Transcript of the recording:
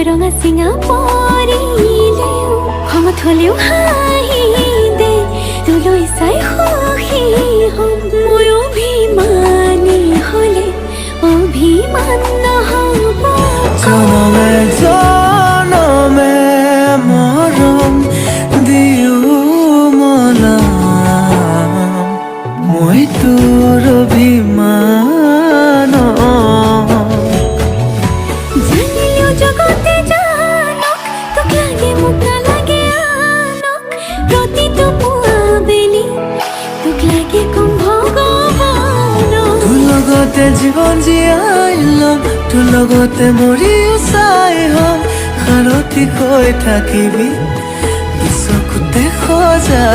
ৰঙা চিঙা পৰিলেও খঙত হ'লেও হাঁহি দে তোলৈ চাই সুখী হ'ম মই অভিমানী হ'লে অভিমান নহ'ব জনমে জনমে মৰম দিও মলাম মই তোৰ অভিমান জানিলেও জগতে জানক তোক লাগে মোক নালাগে আনক প্ৰতিটো পুৱা বেলি তোক লাগে কম ভগৱানক তোৰ লগতে জীৱন জীয়াই ল'ম তোৰ লগতে মৰিও চাই হ'ম সাৰথি হৈ থাকিবি চকুতে সজাই